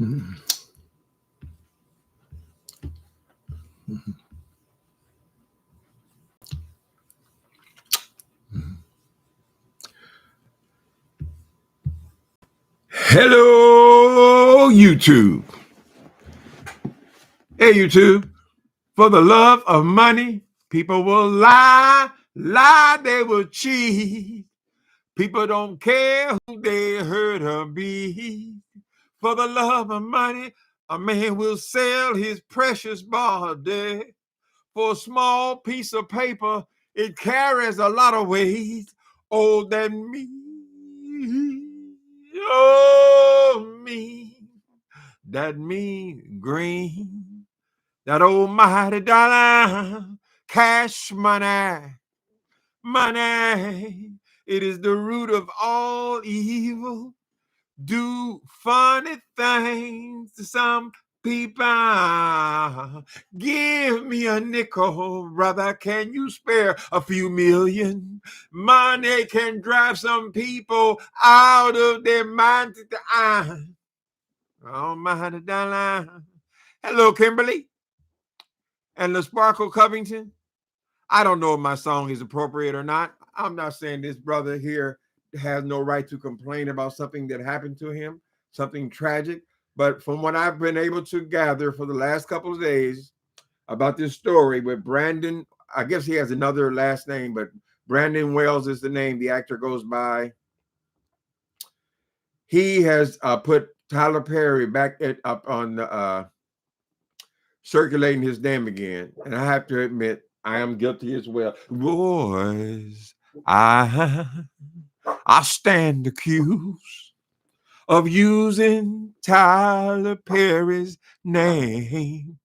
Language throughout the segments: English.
Mhm. Mhm. Mhm. Hello, YouTube. Hey, YouTube. For the love of money, people will lie, they will cheat. People don't care who they hurt or be. For the love of money, a man will sell his precious body. For a small piece of paper, it carries a lot of weight. Oh, that me, oh, me, that mean green, that almighty dollar, cash money, money. It is the root of all evil. Do funny things to some people. Give me a nickel, brother. Can you spare a few million? Money can drive some people out of their mind. Oh, my dollar. Hello, Kimberly and the Sparkle Covington. I don't know if my song is appropriate or not. I'm not saying this brother here has no right to complain about something that happened to him, something tragic. But from what I've been able to gather for the last couple of days about this story with Brandon, I guess he has another last name, but Brandon Wells is the name the actor goes by. He has put Tyler Perry back up on the circulating his name again. And I have to admit, I am guilty as well. Boys, I stand accused of using Tyler Perry's name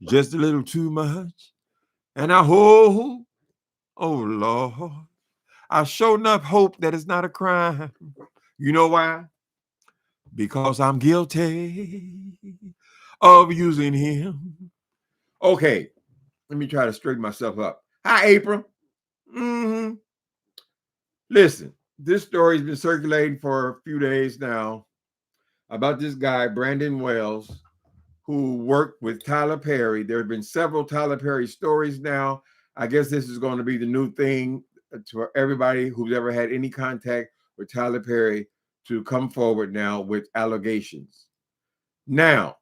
just a little too much. And I hope, oh Lord, I sure enough hope that it's not a crime. You know why? Because I'm guilty of using him. Okay, let me try to straighten myself up. Hi, April. Mm-hmm. Listen, this story's been circulating for a few days now about this guy, Brandon Wells, who worked with Tyler Perry. There have been several Tyler Perry stories now. I guess this is going to be the new thing to everybody who's ever had any contact with Tyler Perry to come forward now with allegations. Now,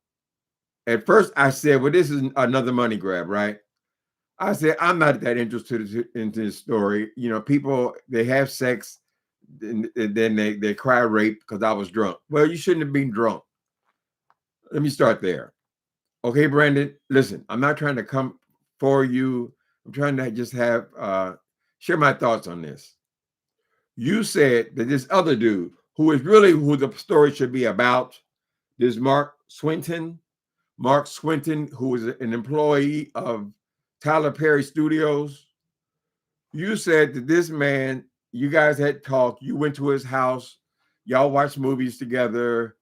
at first I said, well, this is another money grab, right? I said, I'm not that interested into this story. You know, people, they have sex, and then they cry rape because I was drunk. Well, you shouldn't have been drunk. Let me start there. Okay, Brandon, listen, I'm not trying to come for you. I'm trying to just have share my thoughts on this. You said that this other dude, who is really who the story should be about, this Mark Swinton, who is an employee of Tyler Perry Studios. You said that this man, you guys had talked, you went to his house, y'all watched movies together.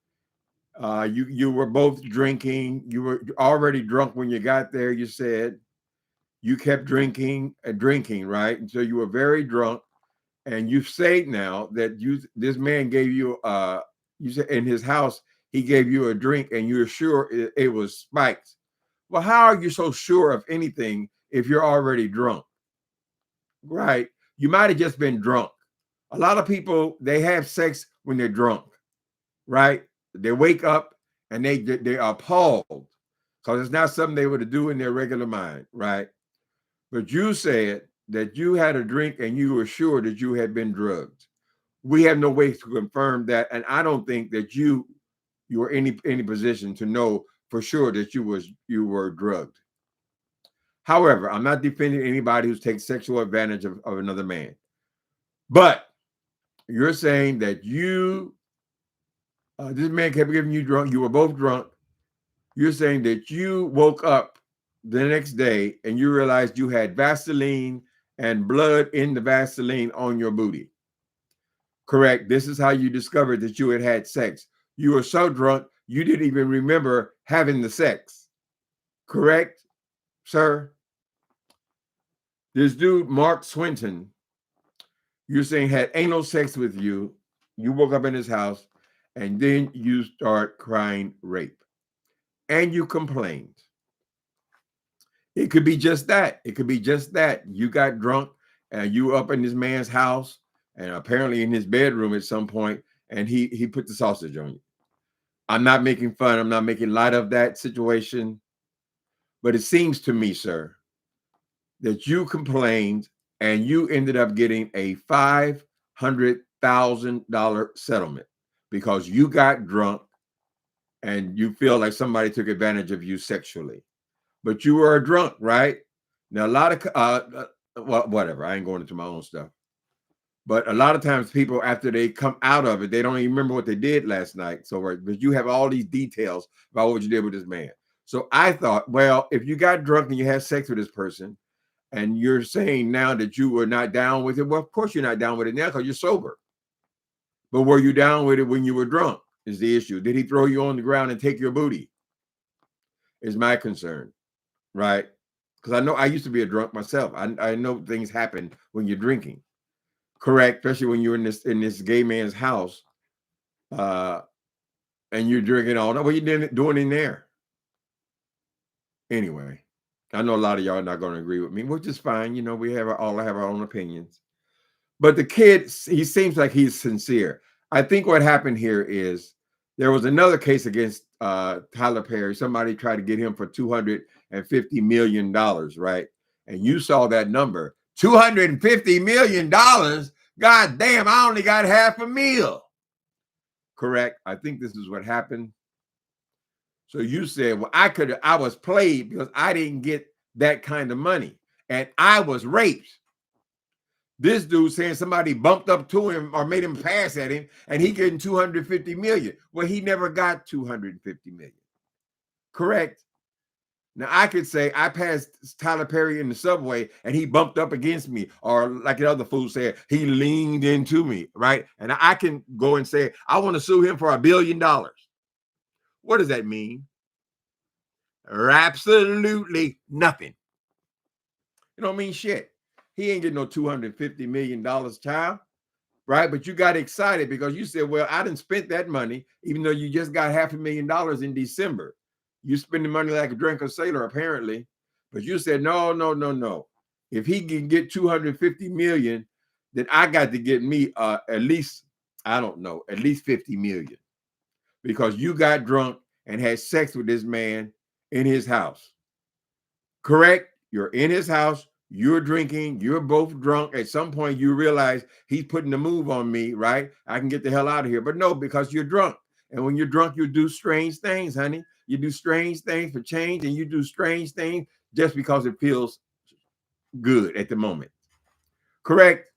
You were both drinking. You were already drunk when you got there. You said you kept drinking and drinking, right? And so you were very drunk. And you say now that this man gave you you said in his house he gave you a drink and you're sure it was spiked. Well, how are you so sure of anything if you're already drunk? Right? You might have just been drunk. A lot of people, they have sex when they're drunk, right? They wake up and they are appalled because it's not something they would do in their regular mind, right? But you said that you had a drink and you were sure that you had been drugged. We have no way to confirm that, and I don't think that you were any position to know for sure that you were drugged. However, I'm not defending anybody who's taking sexual advantage of another man, but you're saying that this man kept giving you drunk. You were both drunk. You're saying that you woke up the next day and you realized you had Vaseline and blood in the Vaseline on your booty. Correct. This is how you discovered that you had sex. You were so drunk, you didn't even remember having the sex. Correct, sir? This dude, Mark Swinton, you're saying had anal sex with you. You woke up in his house and then you start crying rape, and you complained. It could be just that. It could be just that. You got drunk and you were up in this man's house and apparently in his bedroom at some point, and he put the sausage on you. I'm not making fun. I'm not making light of that situation. But it seems to me, sir, that you complained and you ended up getting a $500,000 settlement because you got drunk and you feel like somebody took advantage of you sexually. But you were a drunk, right? Now, a lot of, well, whatever. I ain't going into my own stuff. But a lot of times people, after they come out of it, they don't even remember what they did last night. So, but you have all these details about what you did with this man. So I thought, well, if you got drunk and you had sex with this person, and you're saying now that you were not down with it, well, of course you're not down with it now because you're sober. But were you down with it when you were drunk is the issue. Did he throw you on the ground and take your booty? Is my concern, right? Because I know I used to be a drunk myself. I know things happen when you're drinking. Correct, especially when you're in this gay man's house, and you're drinking all that. What are you doing in there? Anyway, I know a lot of y'all are not going to agree with me, which is fine. You know, we all have our own opinions. But the kid, he seems like he's sincere. I think what happened here is there was another case against Tyler Perry. Somebody tried to get him for $250 million, right? And you saw that number, $250 million. God damn, I only got half a meal. Correct. I think this is what happened. So you said, well, I was played because I didn't get that kind of money. And I was raped. This dude saying somebody bumped up to him or made him pass at him and he getting 250 million. Well, he never got 250 million. Correct. Now I could say I passed Tyler Perry in the subway and he bumped up against me, or like the other fool said, he leaned into me, right? And I can go and say, I want to sue him for $1 billion. What does that mean? Absolutely nothing. It don't mean shit. He ain't getting no $250 million, child, right? But you got excited because you said, well, I didn't spend that money, even though you just got $500,000 in December. You spending money like a drunken sailor, apparently. But you said, no. If he can get 250 million, then I got to get me at least, I don't know, at least 50 million. Because you got drunk and had sex with this man in his house. Correct? You're in his house, you're drinking, you're both drunk. At some point, you realize he's putting the move on me, right? I can get the hell out of here. But no, because you're drunk. And when you're drunk, you do strange things, honey. You do strange things for change, and you do strange things just because it feels good at the moment. Correct?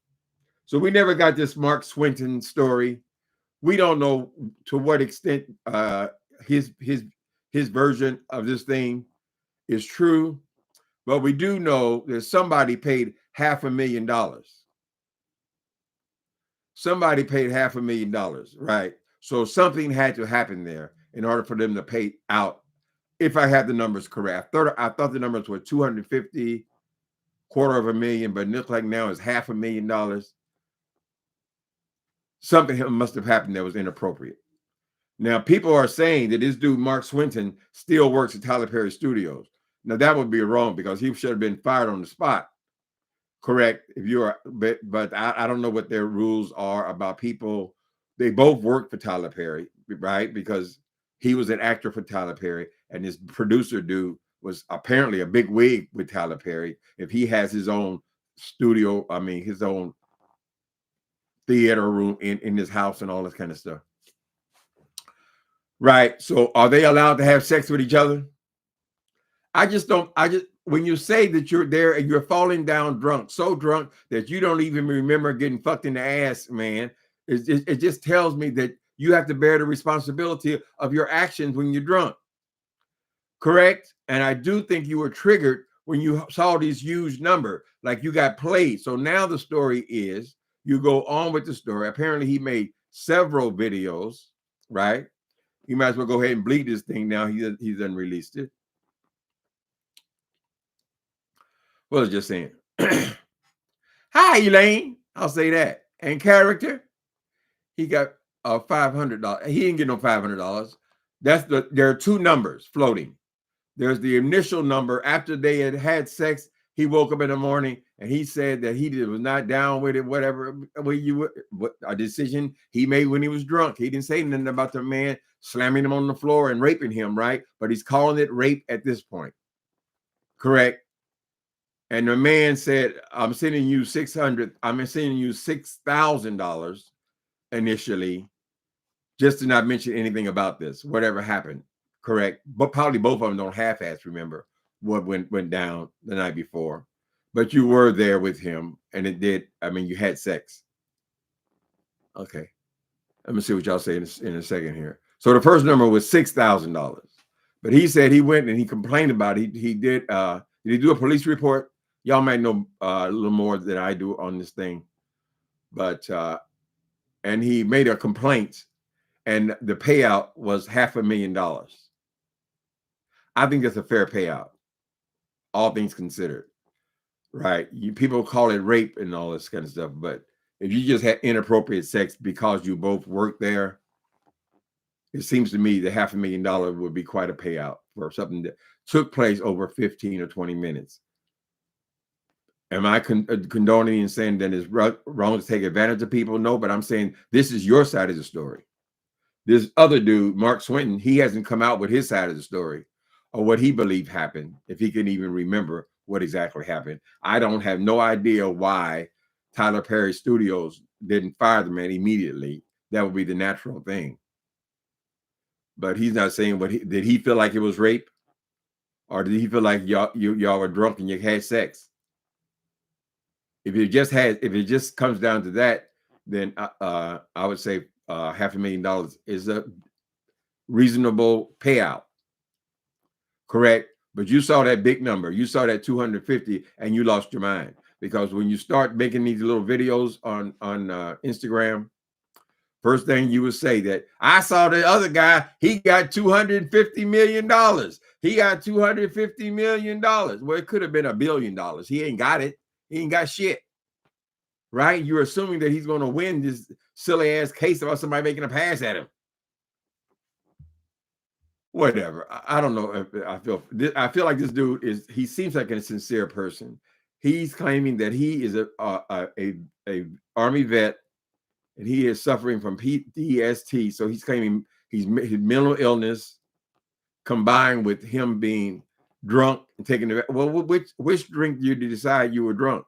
So we never got this Mark Swinton story. We don't know to what extent his version of this thing is true. But we do know that somebody paid $500,000. Somebody paid $500,000, right? So something had to happen there in order for them to pay out. If I have the numbers correct, I thought the numbers were 250, $250,000, but it looks like now it's $500,000. Something must have happened that was inappropriate. Now, people are saying that this dude, Mark Swinton, still works at Tyler Perry Studios. Now, that would be wrong because he should have been fired on the spot. Correct. If you are, but I don't know what their rules are about people. They both work for Tyler Perry, right? Because he was an actor for Tyler Perry, and his producer dude was apparently a big wig with Tyler Perry. If he has his own studio, I mean, his own theater room in his house and all this kind of stuff. Right. So are they allowed to have sex with each other? I just when you say that you're there and you're falling down drunk, so drunk that you don't even remember getting fucked in the ass, man, it just tells me that you have to bear the responsibility of your actions when you're drunk. Correct? And I do think you were triggered when you saw this huge number, like you got played. So now the story is you go on with the story. Apparently he made several videos, right? You might as well go ahead and bleed this thing now. He's unreleased it. Well, it's just saying, hi, Elaine. I'll say that. And character, he got of $500. He didn't get no $500. There are two numbers floating. There's the initial number after they had sex. He woke up in the morning and he said that he was not down with it, whatever a decision he made when he was drunk. He didn't say nothing about the man slamming him on the floor and raping him, right? But he's calling it rape at this point. Correct. And the man said, I'm sending you $6,000 initially, just to not mention anything about this, whatever happened. Correct. But probably both of them don't half-ass remember what went down the night before. But you were there with him, and it did. I mean, you had sex. Okay. Let me see what y'all say in a second here. So the first number was $6,000. But he said he went and he complained about it. Did he do a police report? Y'all might know a little more than I do on this thing. But and he made a complaint, and the payout was $500,000. I think that's a fair payout, all things considered, right? People call it rape and all this kind of stuff, but if you just had inappropriate sex because you both worked there, it seems to me that $500,000 would be quite a payout for something that took place over 15 or 20 minutes. Am I condoning and saying that it's wrong to take advantage of people? No, but I'm saying this is your side of the story. This other dude, Mark Swinton, he hasn't come out with his side of the story or what he believed happened, if he can even remember what exactly happened. I don't have no idea why Tyler Perry Studios didn't fire the man immediately. That would be the natural thing. But he's not saying did he feel like it was rape? Or did he feel like y'all were drunk and you had sex? If it just comes down to that, then I would say $500,000 is a reasonable payout. Correct. But you saw that big number. You saw that 250 and you lost your mind, because when you start making these little videos on Instagram, first thing you would say that I saw the other guy, he got $250 million. He got $250 million. Well, it could have been $1 billion. He ain't got it. He ain't got shit. Right? You're assuming that he's going to win this silly ass case about somebody making a pass at him. Whatever. I don't know if I feel like this dude he seems like a sincere person. He's claiming that he is a Army vet and he is suffering from PTSD. So he's claiming his mental illness combined with him being drunk and taking the which drink did you decide you were drunk?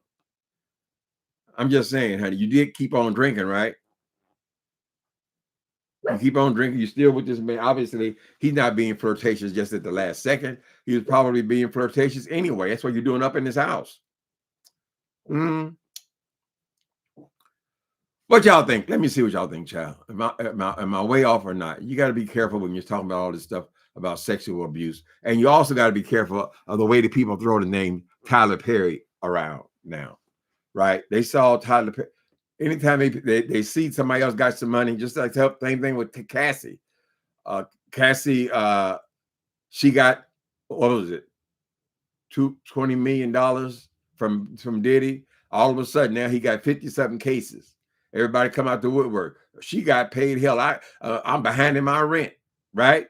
I'm just saying, honey, you did keep on drinking, right? You keep on drinking, you still with this man. Obviously, he's not being flirtatious just at the last second. He was probably being flirtatious anyway. That's what you're doing up in his house. What y'all think? Let me see what y'all think, child. Am I way off or not? You got to be careful when you're talking about all this stuff about sexual abuse. And you also got to be careful of the way that people throw the name Tyler Perry around now, right? They saw Tyler Perry. Anytime they see somebody else got some money, just like the same thing with Cassie. Cassie, she got, what was it? $20 million from Diddy. All of a sudden, now he got 57 cases. Everybody come out the woodwork. She got paid hell. I'm behind in my rent, right?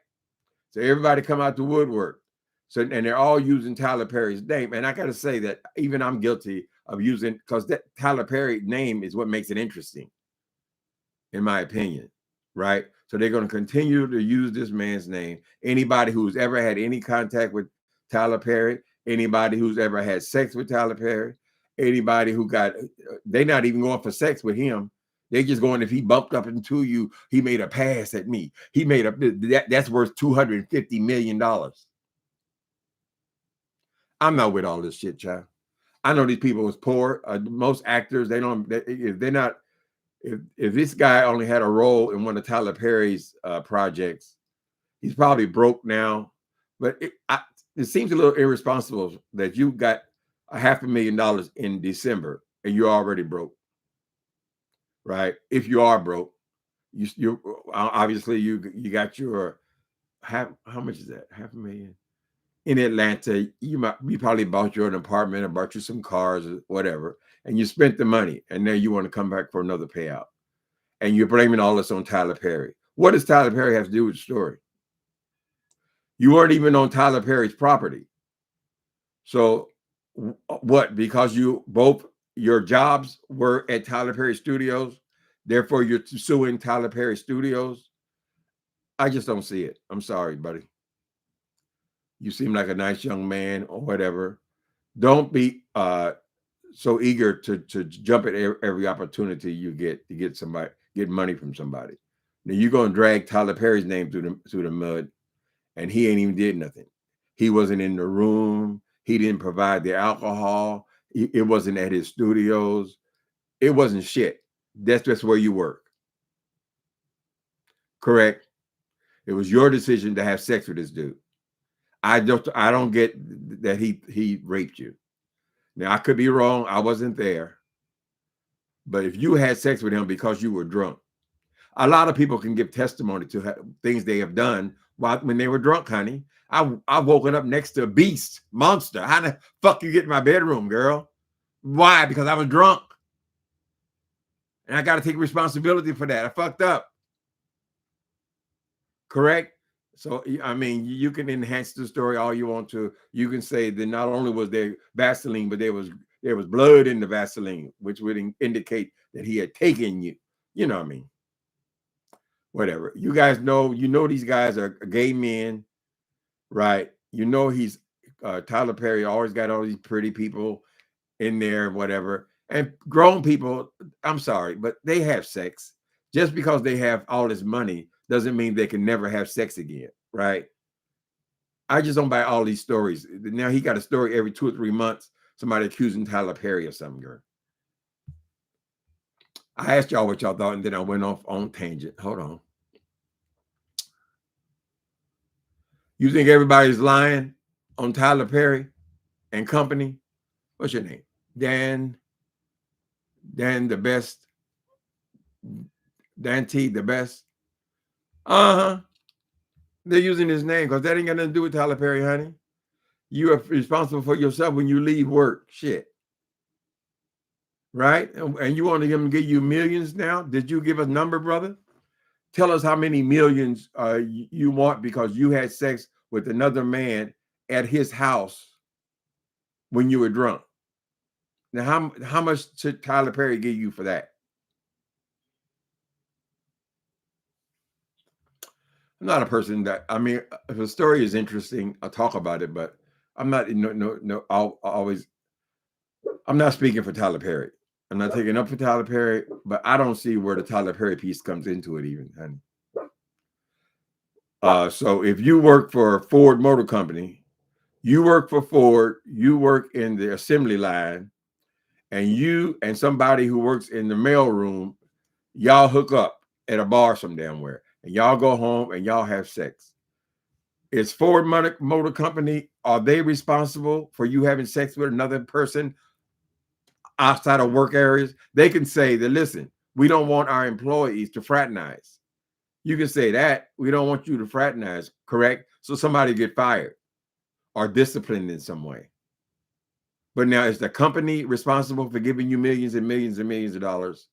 So everybody come out the woodwork. So, and they're all using Tyler Perry's name. And I got to say that even I'm guilty of using, because that Tyler Perry name is what makes it interesting, in my opinion, right? So they're going to continue to use this man's name. Anybody who's ever had any contact with Tyler Perry, anybody who's ever had sex with Tyler Perry, anybody who they're not even going for sex with him. They're just going, if he bumped up into you, he made a pass at me. He made that's worth $250 million. I'm not with all this shit, child. I know these people was poor. Most actors, if this guy only had a role in one of Tyler Perry's projects, he's probably broke now. But it seems a little irresponsible that you got $500,000 in December and you're already broke, right? If you are broke, you obviously you got your how much is that? $500,000 in Atlanta. You probably bought your own apartment or bought you some cars or whatever, and you spent the money, and now you want to come back for another payout. and you're blaming all this on Tyler Perry. What does Tyler Perry have to do with the story? You weren't even on Tyler Perry's property. So what? Because you both your jobs were at Tyler Perry Studios, therefore you're suing Tyler Perry Studios. I just don't see it. I'm sorry, buddy. You seem like a nice young man or whatever. Don't be so eager to jump at every opportunity you get to get money from somebody. Now you're gonna drag Tyler Perry's name through the mud, and he ain't even did nothing. He wasn't in the room. He didn't provide the alcohol. It wasn't at his studios. It wasn't shit. That's just where you work. Correct. It was your decision to have sex with this dude. I don't get that he raped you. Now I could be wrong. I wasn't there. But if you had sex with him because you were drunk, a lot of people can give testimony to things they have done when they were drunk, honey. I've woken up next to a beast, monster. How the fuck you get in my bedroom, girl? Why? Because I was drunk. And I got to take responsibility for that. I fucked up. Correct? So, I mean, you can enhance the story all you want to. You can say that not only was there Vaseline, but there was blood in the Vaseline, which would indicate that he had taken you. You know what I mean? Whatever. You guys know, these guys are gay men, right? You know he's Tyler Perry always got all these pretty people in there, whatever. And grown people, I'm sorry, but they have sex. Just because they have all this money doesn't mean they can never have sex again, right? I just don't buy all these stories. Now he got a story every 2 or 3 months, somebody accusing Tyler Perry of something, girl. I asked y'all what y'all thought, and then I went off on tangent. Hold on. You think everybody's lying on Tyler Perry and company? What's your name? Dan the best. Dan T, the best. Uh-huh. They're using his name because that ain't got nothing to do with Tyler Perry, honey. You are responsible for yourself when you leave work. Shit. Right? And you want him to give you millions now? Did you give a number, brother? Tell us how many millions you want because you had sex with another man at his house when you were drunk. Now, how much should Tyler Perry give you for that? I'm not a person that, I mean, if a story is interesting, I'll talk about it, but I'm not, I'm not speaking for Tyler Perry. I'm not taking up for Tyler Perry, but I don't see where the Tyler Perry piece comes into it even, honey. So if you work for Ford Motor Company, you work for Ford, you work in the assembly line, and you and somebody who works in the mail room, y'all hook up at a bar some damn where, and y'all go home and y'all have sex. Is Ford Motor Company, are they responsible for you having sex with another person outside of work areas? They can say that, listen, we don't want our employees to fraternize. You can say that. We don't want you to fraternize, correct? So somebody get fired or disciplined in some way. But now is the company responsible for giving you millions and millions and millions of dollars?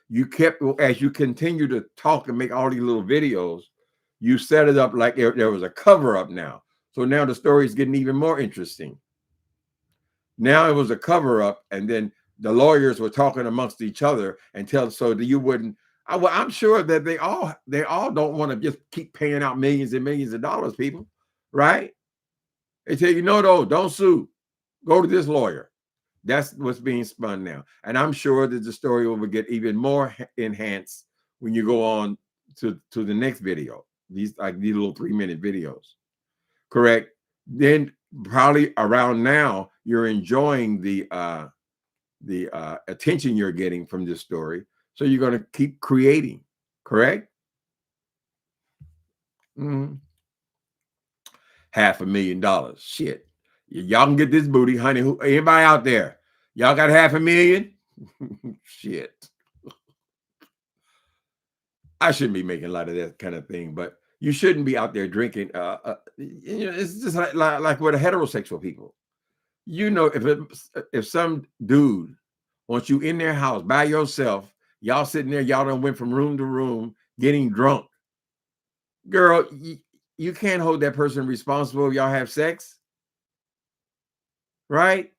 You kept, as you continue to talk and make all these little videos, you set it up like there was a cover up now. So now the story is getting even more interesting. Now it was a cover up, and then the lawyers were talking amongst each other so that you wouldn't. I'm sure that they all don't want to just keep paying out millions and millions of dollars, people, right? They tell you, no, don't sue. Go to this lawyer. That's what's being spun now. And I'm sure that the story will get even more enhanced when you go on to the next video. These little 3-minute videos. Correct? Then probably around now, you're enjoying the attention you're getting from this story. So you're going to keep creating. Correct? Mm-hmm. $500,000. Shit. Y'all can get this booty, honey. Anybody out there? Y'all got $500,000? Shit. I shouldn't be making a lot of that kind of thing, but you shouldn't be out there drinking. It's just like with heterosexual people. You know, if some dude wants you in their house by yourself Y'all sitting there, y'all done went from room to room getting drunk. Girl, you can't hold that person responsible if y'all have sex, right?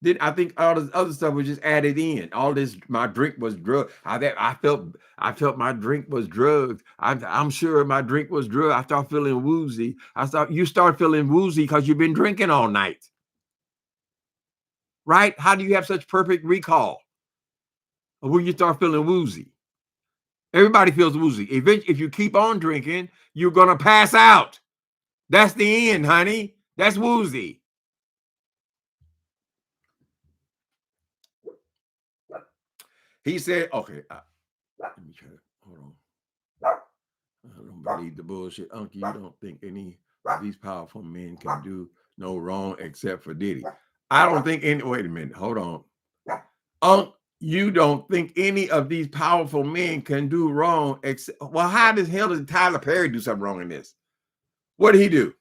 Then I think all this other stuff was just added in. All this, my drink was drug. I felt my drink was drugged. I'm sure my drink was drugged. I start feeling woozy. You start feeling woozy because you've been drinking all night, right? How do you have such perfect recall of when you start feeling woozy? Everybody feels woozy. If you keep on drinking, you're gonna pass out. That's the end, honey. That's woozy. He said, okay, let me try to, hold on. I don't believe the bullshit. Uncle, you don't think any of these powerful men can do no wrong except for Diddy. I don't think any, wait a minute, hold on. You don't think any of these powerful men can do wrong except, well, how the hell did Tyler Perry do something wrong in this? What did he do?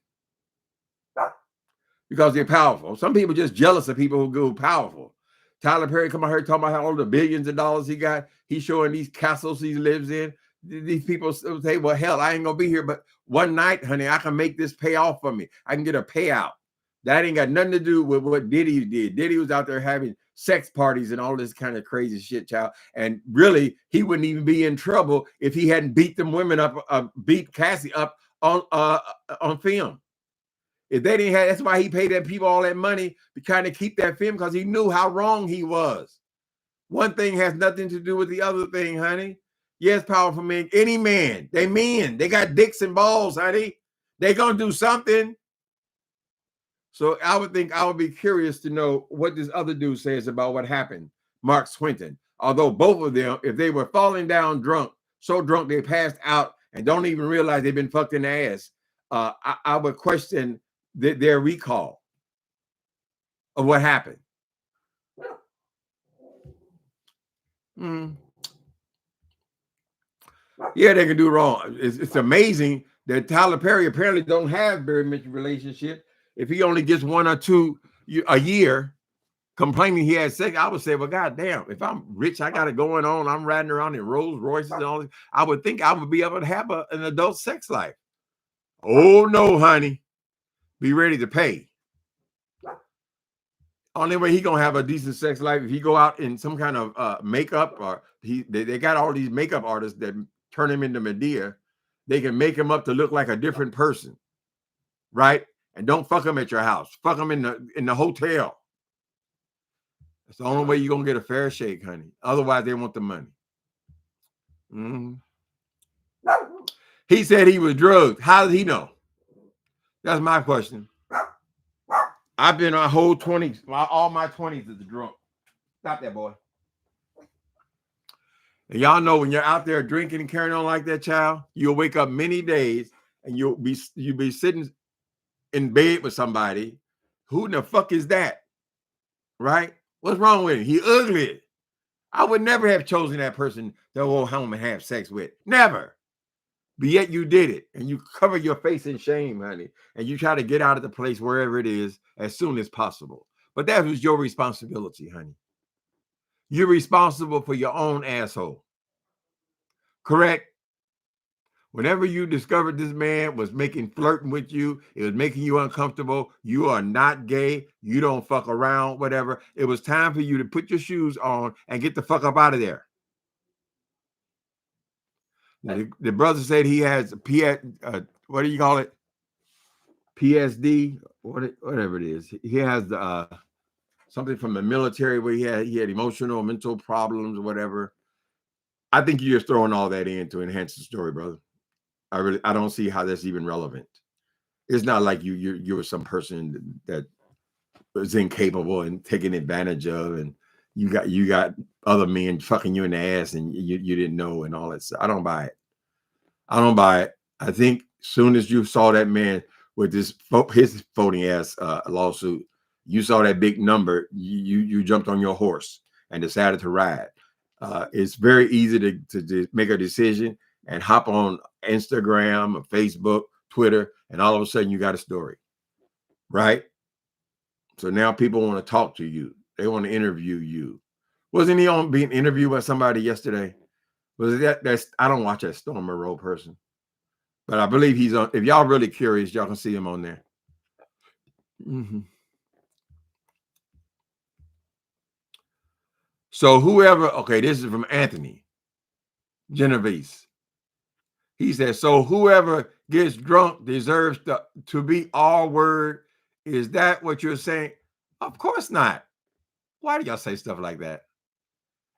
Because they're powerful. Some people just jealous of people who go powerful. Tyler Perry come out here talking about all the billions of dollars he got. He's showing these castles he lives in. These people say, well, hell, I ain't gonna be here, but one night, honey, I can make this pay off for me. I can get a payout. That ain't got nothing to do with what Diddy did. Diddy was out there having sex parties and all this kind of crazy shit, child. And really, he wouldn't even be in trouble if he hadn't beat them women up, beat Cassie up on film. If they didn't have, that's why he paid them people all that money to kind of keep that film, because he knew how wrong he was. One thing has nothing to do with the other thing, honey. Yes, powerful men, any man, they men, they got dicks and balls, honey. They gonna do something. So I would think I would be curious to know what this other dude says about what happened, Mark Swinton. Although both of them, if they were falling down drunk, so drunk they passed out and don't even realize they've been fucked in the ass, I would question their recall of what happened. Yeah, they can do wrong. It's amazing that Tyler Perry apparently don't have very much relationship. If he only gets one or two a year complaining he had sex, I would say, well, goddamn, if I'm rich, I got it going on, I'm riding around in Rolls Royces and all this, I would think I would be able to have an adult sex life. Oh no, honey. Be ready to pay. Only way he gonna have a decent sex life if he go out in some kind of makeup, or they got all these makeup artists that turn him into Medea. They can make him up to look like a different person, right? And don't fuck him at your house. Fuck him in the hotel. That's the only way you're gonna get a fair shake, honey. Otherwise, they want the money. Mm-hmm. He said he was drugged. How did he know? That's my question. I've been a whole 20s, all my 20s as a drunk. Stop that, boy. And y'all know when you're out there drinking and carrying on like that, child, you'll wake up many days and you'll be sitting in bed with somebody. Who in the fuck is that? Right? What's wrong with him? He ugly. I would never have chosen that person to go home and have sex with. Never. But yet you did it, and you cover your face in shame, honey, and you try to get out of the place wherever it is as soon as possible. But that was your responsibility, honey. You're responsible for your own asshole. Correct? Whenever you discovered this man was flirting with you, it was making you uncomfortable, you are not gay, you don't fuck around, whatever. It was time for you to put your shoes on and get the fuck up out of there. The brother said he has what do you call it? PSD, whatever it is. He has something from the military where he had emotional, mental problems or whatever. I think you're just throwing all that in to enhance the story, brother. I don't see how that's even relevant. It's not like you were some person that was incapable and taken advantage of, and you got other men fucking you in the ass and you didn't know and all that stuff. I don't buy it. I think soon as you saw that man with his voting ass lawsuit, you saw that big number, you jumped on your horse and decided to ride. It's very easy to make a decision and hop on Instagram or Facebook, Twitter, and all of a sudden you got a story, right? So now people want to talk to you. They want to interview you. Wasn't he on being interviewed by somebody yesterday? Was that's I don't watch that Storm Monroe person, but I believe he's on. If y'all really curious, y'all can see him on there. Mm-hmm. So whoever, okay, this is from Anthony Genovese. He says, so whoever gets drunk deserves to be all word. Is that what you're saying? Of course not. Why do y'all say stuff like that?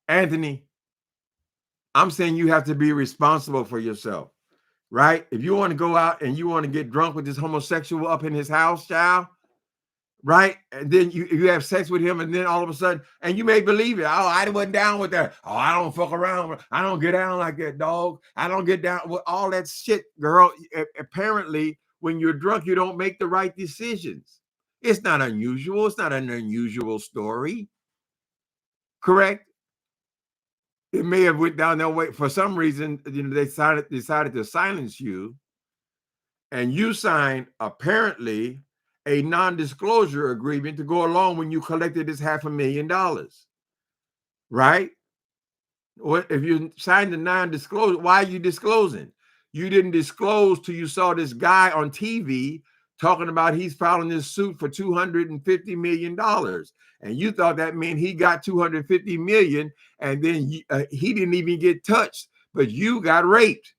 Anthony, I'm saying you have to be responsible for yourself, right? If you want to go out and you want to get drunk with this homosexual up in his house, child, right? And then you have sex with him, and then all of a sudden, and you may believe it. Oh, I wasn't down with that. Oh, I don't fuck around. I don't get down like that, dog. I don't get down with all that shit, girl. Apparently, when you're drunk, you don't make the right decisions. It's not unusual. It's not an unusual story. Correct? It may have went down that way for some reason. You know, they decided to silence you, and you signed apparently a non-disclosure agreement to go along when you collected this $500,000, right? What if you signed a non-disclosure? Why are you disclosing? You didn't disclose till you saw this guy on TV talking about he's filing this suit for $250 million, and you thought that meant he got $250 million, and then he didn't even get touched, but you got raped.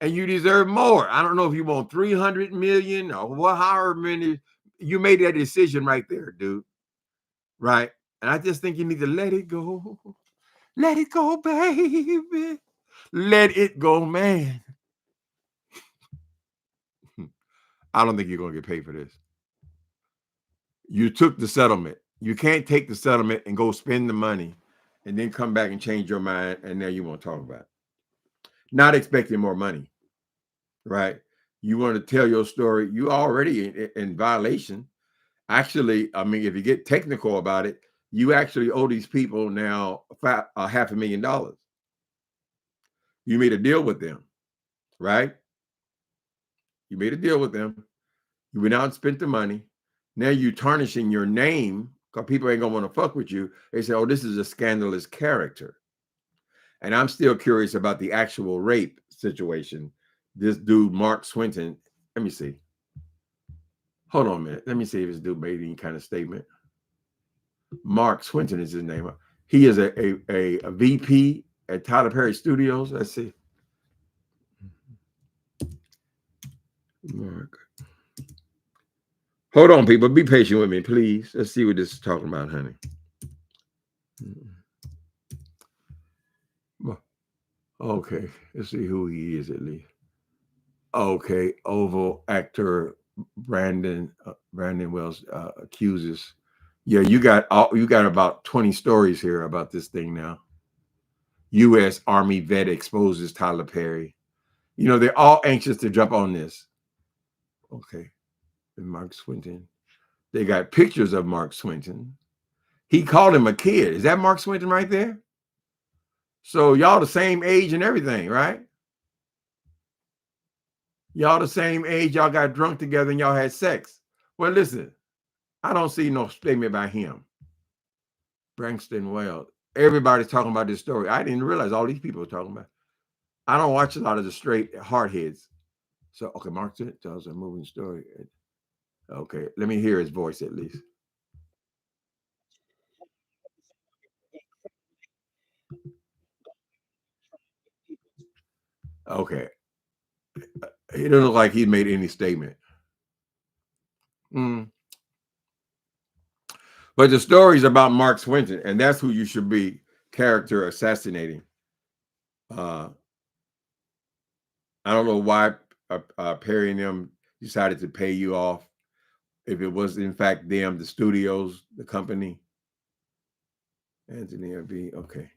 And you deserve more. I don't know if you want 300 million or what, however many. You made that decision right there, dude. Right? And I just think you need to let it go. Let it go, baby. Let it go, man. I don't think you're going to get paid for this. You took the settlement. You can't take the settlement and go spend the money and then come back and change your mind, and now you want to talk about it. Not expecting more money. Right? You want to tell your story. You already in violation. Actually, I mean, if you get technical about it, you actually owe these people now $500,000. You made a deal with them, right? You made a deal with them. You went out and spent the money. Now you tarnishing your name because people ain't gonna want to fuck with you. They say, "Oh, this is a scandalous character." And I'm still curious about the actual rape situation. This dude, Mark Swinton. Let me see. Hold on a minute. Let me see if this dude made any kind of statement. Mark Swinton is his name. He is a VP at Tyler Perry Studios. Let's see. Mark. Hold on, people. Be patient with me, please. Let's see what this is talking about, honey. Okay. Let's see who he is at least. Okay. Oval actor Brandon Wells accuses. Yeah, you got about 20 stories here about this thing now. U.S. Army vet exposes Tyler Perry. You know, they're all anxious to jump on this. Okay. And Mark Swinton. They got pictures of Mark Swinton. He called him a kid. Is that Mark Swinton right there? So y'all the same age and everything, right? Y'all the same age. Y'all got drunk together and y'all had sex. Well, listen, I don't see no statement by him. Brangston Wells. Everybody's talking about this story. I didn't realize all these people were talking about it. I don't watch a lot of the straight hardheads. So, okay, Mark tells a moving story. Okay, let me hear his voice at least. Okay. He doesn't look like he made any statement. Mm. But the story is about Mark Swinton, and that's who you should be character assassinating. I don't know why Perry and them decided to pay you off. If it was in fact them, the studios, the company. Anthony B. Okay.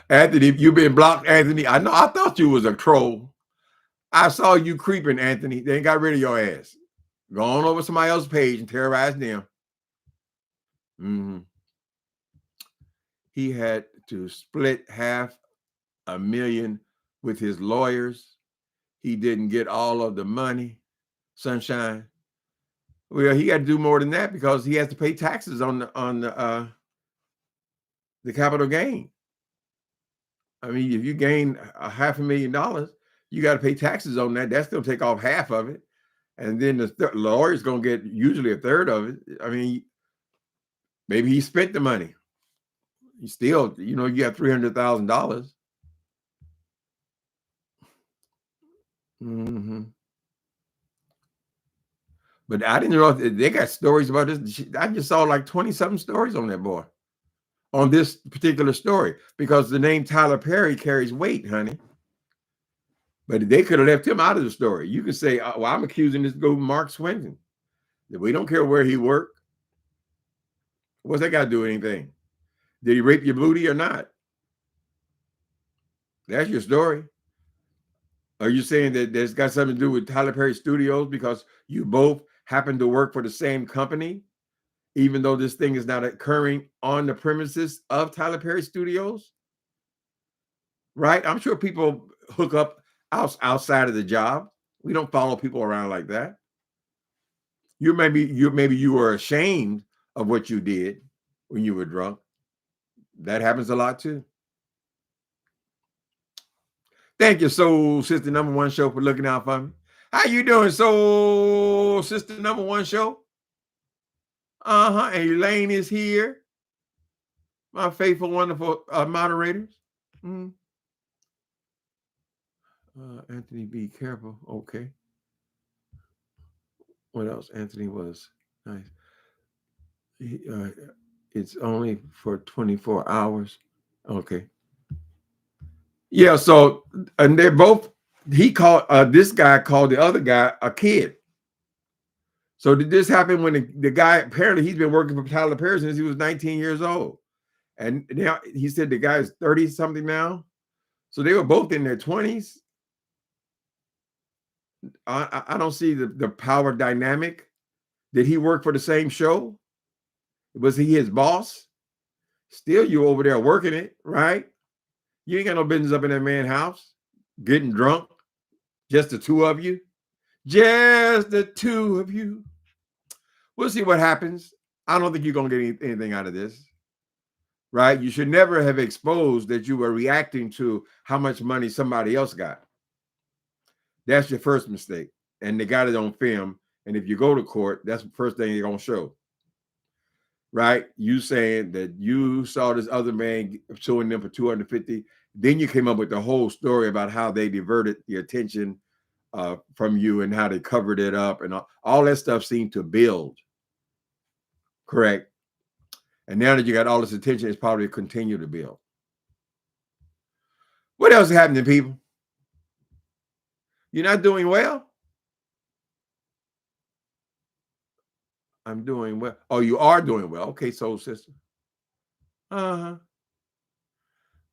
Anthony, you've been blocked, Anthony. I know. I thought you was a troll. I saw you creeping, Anthony. They ain't got rid of your ass. Go on over somebody else's page and terrorize them. Mm-hmm. He had to split $500,000 with his lawyers. He didn't get all of the money. Sunshine. Well, he got to do more than that because he has to pay taxes on the capital gain. I mean, if you gain $500,000, you got to pay taxes on that. That's going to take off half of it, and then the lawyer's going to get usually a third of it. I mean, maybe he spent the money. You still, you got $300,000. Mm-hmm. But I didn't know if they got stories about this. I just saw like 20-something stories on that boy, on this particular story, because the name Tyler Perry carries weight, honey. But they could have left him out of the story. You could say, well, I'm accusing this go Mark Swinton. We don't care where he worked. What's that got to do with anything? Did he rape your booty or not? That's your story. Are you saying that that's got something to do with Tyler Perry Studios because you both happen to work for the same company, even though this thing is not occurring on the premises of Tyler Perry Studios? Right? I'm sure people hook up outside of the job. We don't follow people around like that. Maybe you were ashamed of what you did when you were drunk. That happens a lot too. Thank you, Soul Sister Number One Show, for looking out for me. How you doing, Soul Sister Number One Show? And Elaine is here. My faithful, wonderful moderators. Anthony, be careful. Okay. What else? Anthony was nice. It's only for 24 hours. Okay. Yeah, so, and they're both, this guy called the other guy a kid. So did this happen when the guy, apparently he's been working for Tyler Perry since he was 19 years old. And now he said the guy is 30 something now. So they were both in their 20s. I don't see the power dynamic. Did he work for the same show? Was he his boss? Still, you over there working it, right? You ain't got no business up in that man's house, getting drunk. Just the two of you. Just the two of you. We'll see what happens. I don't think you're going to get anything out of this, right? You should never have exposed that you were reacting to how much money somebody else got. That's your first mistake. And they got it on film. And if you go to court, that's the first thing they're going to show. Right? You saying that you saw this other man suing them for $250. Then you came up with the whole story about how they diverted the attention from you and how they covered it up. And all that stuff seemed to build. Correct. And now that you got all this attention, it's probably continue to build. What else is happening, people? You're not doing well? I'm doing well. Oh, you are doing well. Okay, soul sister. I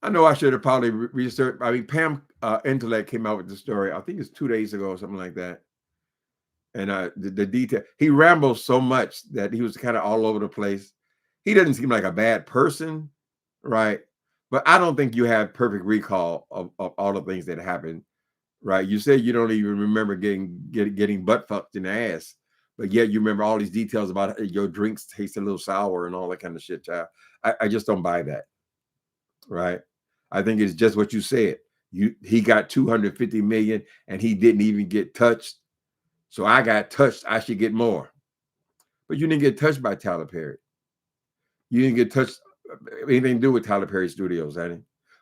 know I should have probably researched. I mean, Pam Intellect came out with the story. I think it's 2 days ago or something like that. And the detail, he rambles so much that he was kind of all over the place. He doesn't seem like a bad person, right? But I don't think you have perfect recall of all the things that happened, right? You say you don't even remember getting butt fucked in the ass, but yet you remember all these details about your drinks taste a little sour and all that kind of shit, child. I just don't buy that, right? I think it's just what you said. He got 250 million and he didn't even get touched. So I got touched. I should get more. But you didn't get touched by Tyler Perry. You didn't get touched, anything to do with Tyler Perry Studios, honey.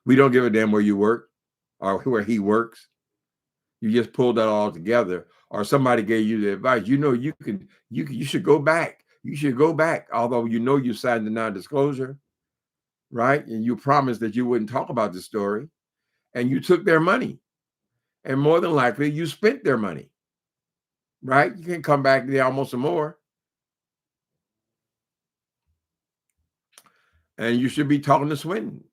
We don't give a damn where you work or where he works. You just pulled that all together, or somebody gave you the advice. You should go back. You should go back. Although you signed the non-disclosure, right? And you promised that you wouldn't talk about the story, and you took their money, and more than likely you spent their money, right? You can come back there almost some more, and you should be talking to Swinton.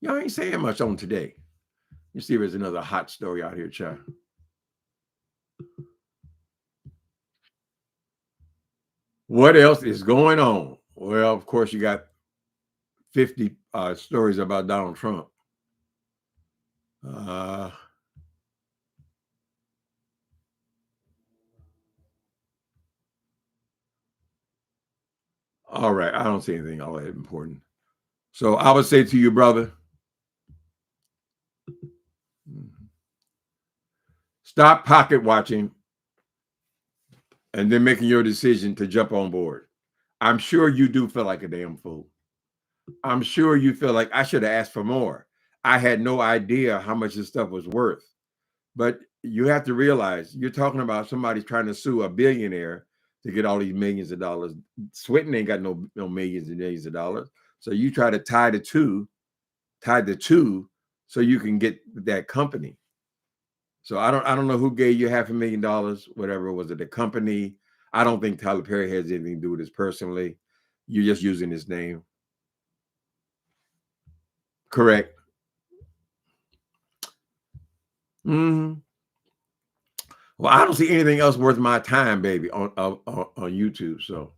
Y'all ain't saying much on today. You see, there's another hot story out here, child. What else is going on? Well, of course, you got 50 stories about Donald Trump. All right. I don't see anything all that important. So I would say to you, brother, stop pocket watching and then making your decision to jump on board. I'm sure you do feel like a damn fool. I'm sure you feel like I should have asked for more. I had no idea how much this stuff was worth. But you have to realize you're talking about somebody trying to sue a billionaire to get all these millions of dollars. Swinton ain't got no millions and millions of dollars. So you try to tie the two so you can get that company. So I don't know who gave you $500,000, whatever was it, the company. I don't think Tyler Perry has anything to do with this personally. You're just using his name. Correct. Hmm. Well, I don't see anything else worth my time, baby, on YouTube. So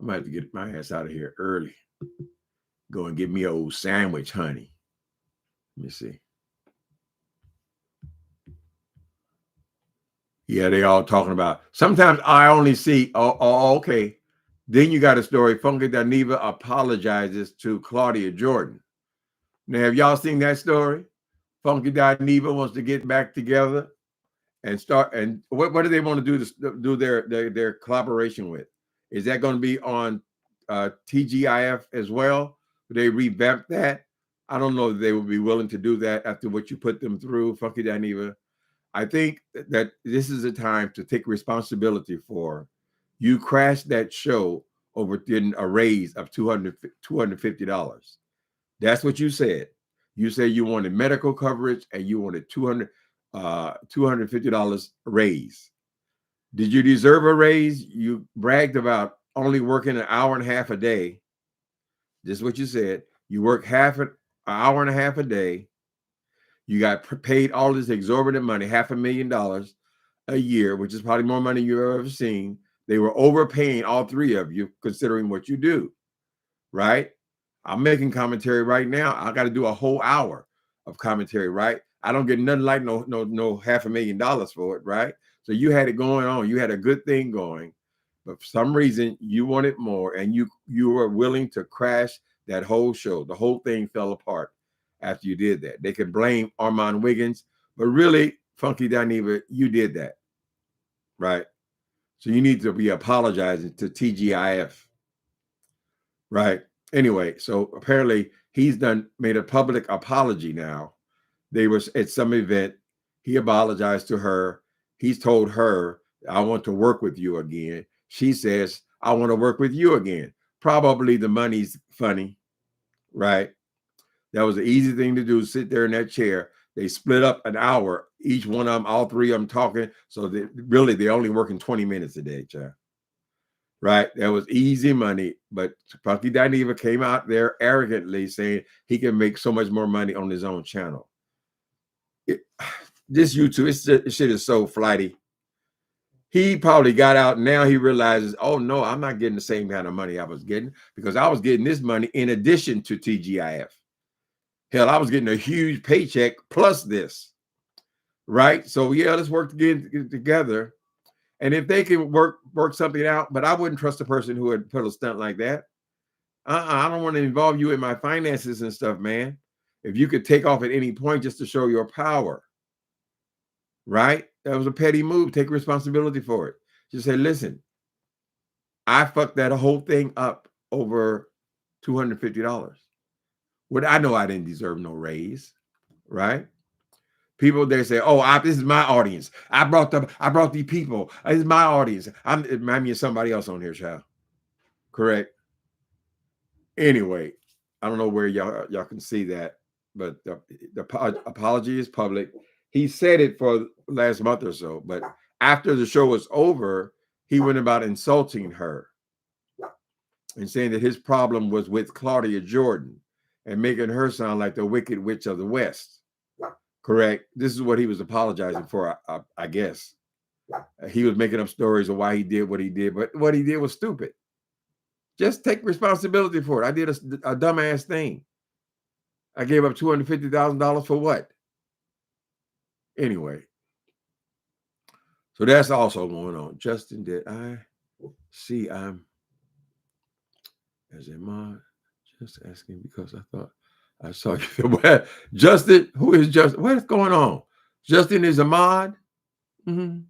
I might have to get my ass out of here early. Go and get me an old sandwich, honey. Let me see. Yeah, they all talking about. Sometimes I only see. Oh, okay. Then you got a story. Funky Dineva apologizes to Claudia Jordan. Now, have y'all seen that story? Funky Dineva wants to get back together and start. And what do they want to do to do their collaboration with? Is that going to be on TGIF as well? They revamp that. I don't know if they would be willing to do that after what you put them through, Funky Dineva. I think that this is a time to take responsibility for. You crashed that show over getting a raise of $250. That's what you said. You said you wanted medical coverage and you wanted $250 raise. Did you deserve a raise? You bragged about only working an hour and a half a day. This is what you said. You work an hour and a half a day. You got paid all this exorbitant money, $500,000 a year, which is probably more money you've ever seen. They were overpaying all three of you, considering what you do, right? I'm making commentary right now. I got to do a whole hour of commentary, right? I don't get nothing like no $500,000 for it, right? So you had it going on. You had a good thing going, but for some reason you wanted more, and you were willing to crash that whole show. The whole thing fell apart after you did that. They could blame Armand Wiggins, but really, Funky Dineva, you did that, right? So you need to be apologizing to TGIF, right? Anyway, so apparently he's made a public apology now. They were at some event. He apologized to her. He's told her, I want to work with you again. She says, I want to work with you again. Probably the money's funny, right? That was an easy thing to do, sit there in that chair. They split up an hour, each one of them, all three of them talking. So they're only working 20 minutes a day, child. Right? That was easy money. But Funky Dineva came out there arrogantly saying he can make so much more money on his own channel. This YouTube, shit is so flighty. He probably got out. Now he realizes, oh no, I'm not getting the same kind of money I was getting, because I was getting this money in addition to TGIF. Hell, I was getting a huge paycheck plus this, right? So yeah, let's work together. And if they can work something out, but I wouldn't trust a person who would put a stunt like that. I don't want to involve you in my finances and stuff, man. If you could take off at any point just to show your power, right? That was a petty move. Take responsibility for it. Just say, listen, I fucked that whole thing up over $250. What I know I didn't deserve no raise, right? People they say, "Oh, this is my audience. I brought these people. This is my audience." I'm remind me of somebody else on here, child. Correct. Anyway, I don't know where y'all can see that, but the apology is public. He said it for last month or so, but after the show was over, he went about insulting her and saying that his problem was with Claudia Jordan and making her sound like the Wicked Witch of the West. Correct. This is what he was apologizing for, I guess. He was making up stories of why he did what he did, but what he did was stupid. Just take responsibility for it. I did a dumbass thing. I gave up $250,000 for what? Anyway, so that's also going on. Justin, did I see? as a mod. Just asking because I thought I saw you. Justin, who is Justin? What is going on? Justin is a mod. Mhm.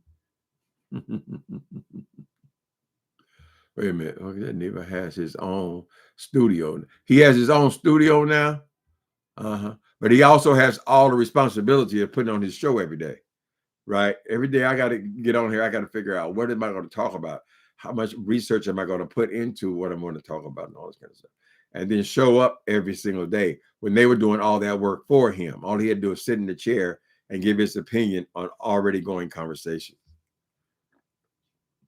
Wait a minute. Okay, that neighbor has his own studio. He has his own studio now. But he also has all the responsibility of putting on his show every day. Right? Every day I got to get on here. I got to figure out what am I going to talk about? How much research am I going to put into what I'm going to talk about and all this kind of stuff? And then show up every single day. When they were doing all that work for him, all he had to do was sit in the chair and give his opinion on already going conversation.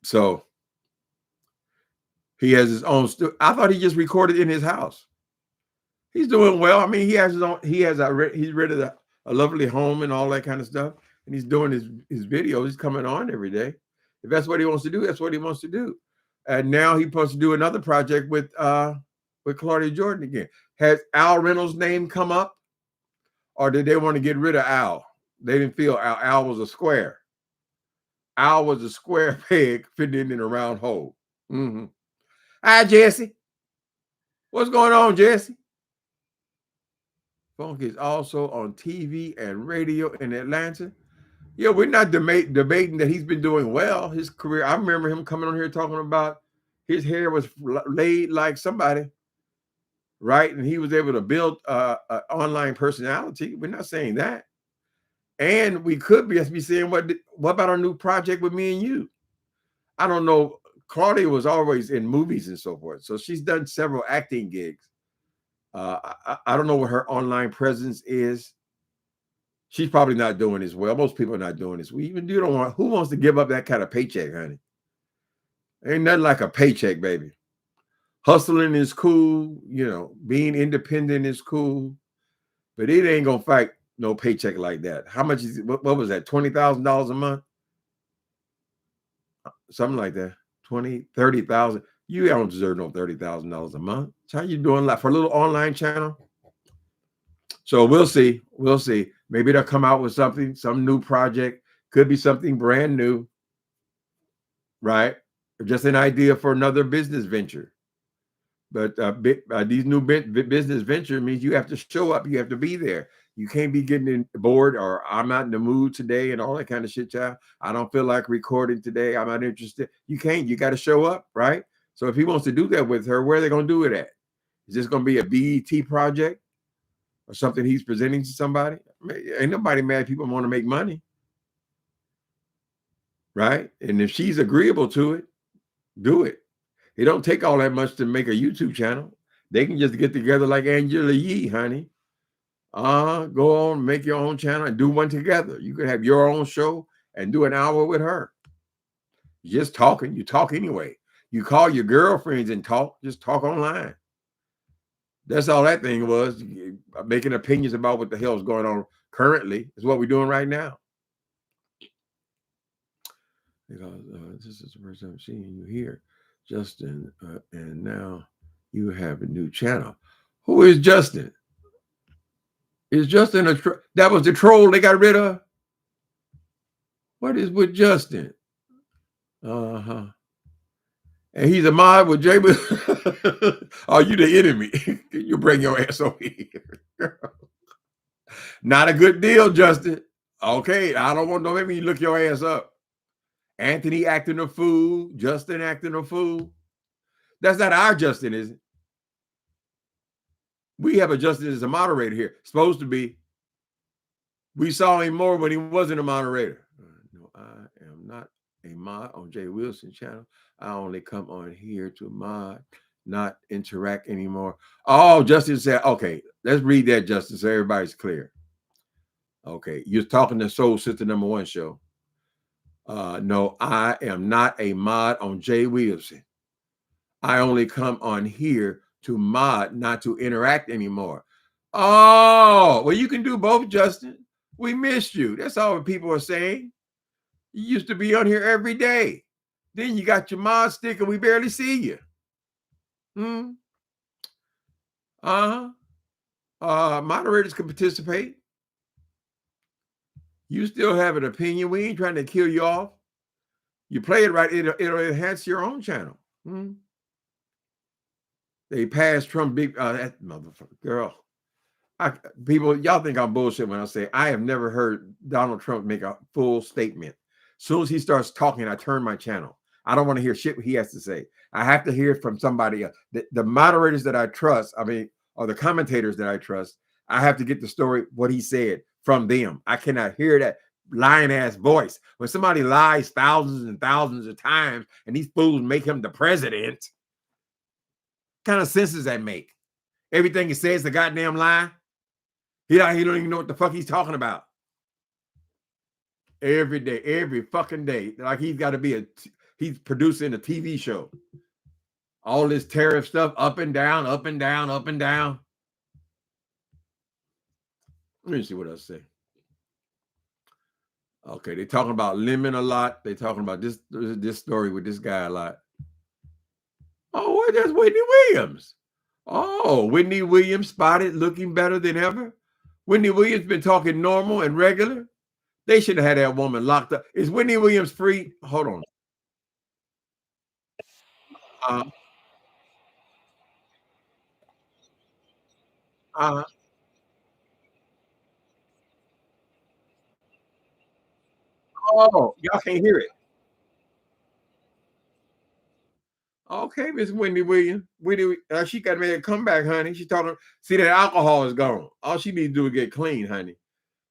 So he has his own I thought he just recorded in his house. He's doing well. I mean, he has his own, he's rented a lovely home and all that kind of stuff. And he's doing his videos. He's coming on every day. If that's what he wants to do, that's what he wants to do. And now he's supposed to do another project with Claudia Jordan again. Has Al Reynolds' name come up? Or did they want to get rid of Al? They didn't feel Al was a square. Al was a square peg fitting in a round hole. Mm-hmm. Hi, Jesse. What's going on, Jesse? Funk is also on TV and radio in Atlanta. Yeah, we're not debating that he's been doing well. His career, I remember him coming on here talking about his hair was laid like somebody, right? And he was able to build an online personality. We're not saying that. And we could be saying, what about our new project with me and you? I don't know. Claudia was always in movies and so forth. So she's done several acting gigs. I don't know what her online presence is. She's probably not doing as well. Most people are not doing this. Who wants to give up that kind of paycheck, honey? Ain't nothing like a paycheck, baby. Hustling is cool. Being independent is cool. But it ain't going to fight no paycheck like that. How much is it? What was that? $20,000 a month? Something like that. 20, 30,000. You don't deserve no $30,000 a month. So how you doing for a little online channel? So we'll see. We'll see. Maybe they'll come out with something, some new project. Could be something brand new, right? Or just an idea for another business venture. But these new business venture means you have to show up. You have to be there. You can't be getting bored or I'm not in the mood today and all that kind of shit, child. I don't feel like recording today. I'm not interested. You can't. You got to show up, right? So if he wants to do that with her, where are they going to do it at? Is this going to be a BET project or something he's presenting to somebody? Ain't nobody mad. People want to make money, right? And if she's agreeable to it, do it. It don't take all that much to make a YouTube channel. They can just get together like Angela Yee, honey. Go on, make your own channel and do one together. You could have your own show and do an hour with her. You're just talking. You talk anyway. You call your girlfriends and talk. Just talk online. That's all that thing was. Making opinions about what the hell is going on currently is what we're doing right now. Because this is the first time seeing you here, Justin, and now you have a new channel. Who is Justin? Is Justin that was the troll they got rid of? What is with Justin? And he's a mod with Jay. Are you the enemy? You bring your ass over here. Not a good deal, Justin. Okay, I don't want to make me look your ass up. Anthony acting a fool. Justin acting a fool. That's not our Justin, is it? We have a Justin as a moderator here. Supposed to be. We saw him more when he wasn't a moderator. No, I am not a mod on Jay Wilson channel. I only come on here to mod, not interact anymore. Oh, Justin said, okay, let's read that, Justin, so everybody's clear. Okay, you're talking to Soul Sister number 1 show. No, I am not a mod on Jay Wilson. I only come on here to mod, not to interact anymore. Oh, well, you can do both, Justin. We missed you. That's all people are saying. You used to be on here every day. Then you got your mod sticker. We barely see you. Moderators can participate. You still have an opinion. We ain't trying to kill you off. You play it right, it'll enhance your own channel. They passed Trump big that motherfucker girl. I, people, y'all think I'm bullshit when I say I have never heard Donald Trump make a full statement. As soon as he starts talking, I turn my channel. I don't want to hear shit he has to say. I have to hear it from somebody else. The moderators that I trust, I mean, or the commentators that I trust, I have to get the story, what he said from them. I cannot hear that lying ass voice. When somebody lies thousands and thousands of times and these fools make him the president, what kind of sense does that make? Everything he says is a goddamn lie. He don't even know what the fuck he's talking about. Every day, every fucking day. Like he's got to be he's producing a TV show. All this tariff stuff up and down, up and down, up and down. Let me see what else say. Okay, they're talking about lemon a lot. They're talking about this story with this guy a lot. Oh, that's Wendy Williams. Oh, Wendy Williams spotted looking better than ever. Wendy Williams been talking normal and regular. They should have had that woman locked up. Is Wendy Williams free? Hold on. Oh, y'all can't hear it. Okay, Miss Wendy Williams. Wendy, she got to make a comeback, honey. She talking. See that alcohol is gone. All she needs to do is get clean, honey.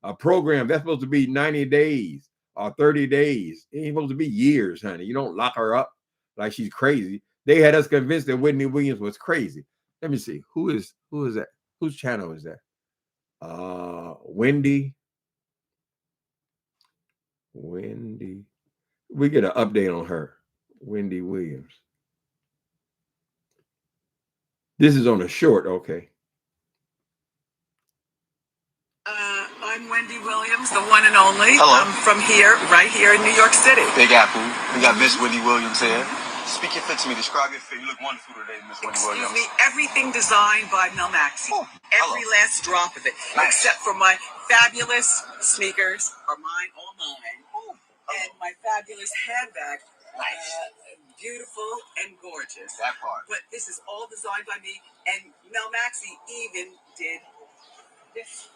A program that's supposed to be 90 days or 30 days. It ain't supposed to be years, honey. You don't lock her up like she's crazy. They had us convinced that Wendy Williams was crazy. Let me see. Who is that? Whose channel is that? Wendy. We get an update on her. Wendy Williams. This is on a short, okay. I'm Wendy Williams, the one and only. Hello. I'm from here, right here in New York City. Big Apple. We got Miss Wendy Williams here. Speak your fit to me. Describe your fit. You look wonderful today, Miss Wendy Williams. Excuse me, everything designed by Mel Maxey. Oh, every last drop of it. Nice. Except for my fabulous sneakers are mine, all mine. Oh. And my fabulous handbag. Nice. Beautiful and gorgeous. That part. But this is all designed by me. And Mel Maxey even did this.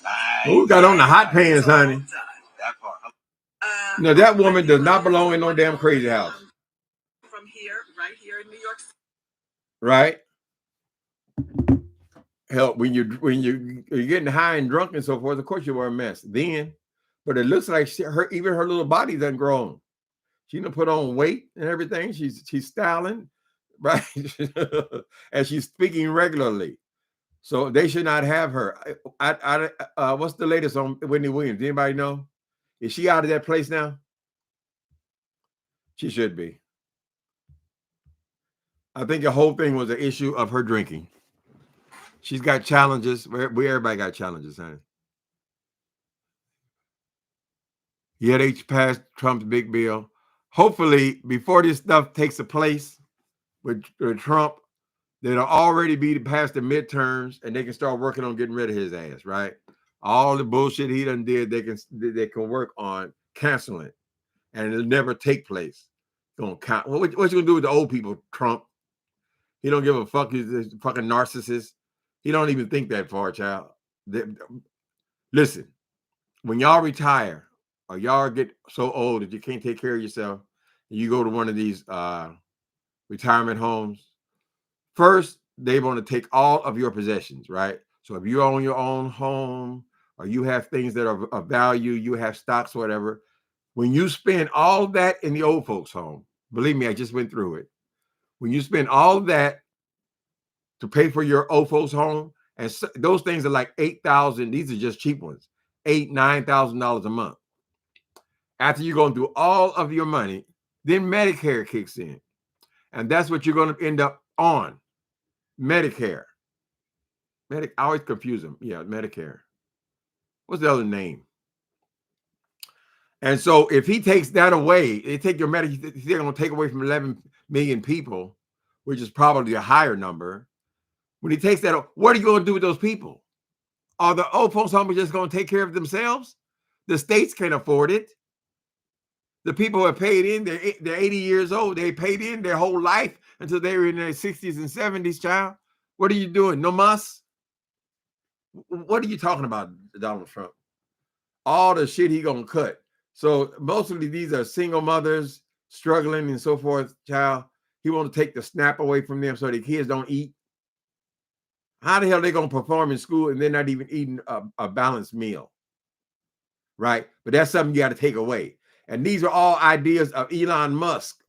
Nice. Who got on the hot pants, honey? That part. No, that woman does not belong in no damn crazy house. From here, right here in New York City. Right? Hell, when you're getting high and drunk and so forth, of course you were a mess then. But it looks like even her little body done grown. She done put on weight and everything. She's styling, right? And she's speaking regularly. So they should not have her. What's the latest on Wendy Williams? Anybody know? Is she out of that place now? She should be. I think the whole thing was an issue of her drinking. She's got challenges. Everybody got challenges, honey. Yeah, they passed Trump's big bill. Hopefully, before this stuff takes place with Trump, that'll already be past the midterms, and they can start working on getting rid of his ass, right? All the bullshit he done did, they can work on canceling, and it'll never take place. Gonna count. What you gonna do with the old people, Trump? He don't give a fuck. He's a fucking narcissist. He don't even think that far, child. Listen, when y'all retire or y'all get so old that you can't take care of yourself, and you go to one of these retirement homes, first, they want to take all of your possessions, right? So if you own your own home or you have things that are of value, you have stocks, whatever, when you spend all that in the old folks' home, believe me, I just went through it. When you spend all that to pay for your old folks' home, and those things are like $8,000. These are just cheap ones, $8,000-$9,000 a month. After you're going through all of your money, then Medicare kicks in, and that's what you're going to end up on. Medicare. I always confuse them. Yeah, Medicare. What's the other name? And so if he takes that away, they take your Medicare, they're going to take away from 11 million people, which is probably a higher number. When he takes that, what are you going to do with those people? Are the old folks home just going to take care of themselves? The states can't afford it. The people who have paid in, they're 80 years old. They paid in their whole life until they were in their 60s and 70s, child. What are you doing? No mas? What are you talking about, Donald Trump? All the shit he gonna cut. So mostly these are single mothers struggling and so forth, child. He want to take the SNAP away from them so the kids don't eat. How the hell they gonna perform in school and they're not even eating a balanced meal? Right? But that's something you got to take away. And these are all ideas of Elon Musk,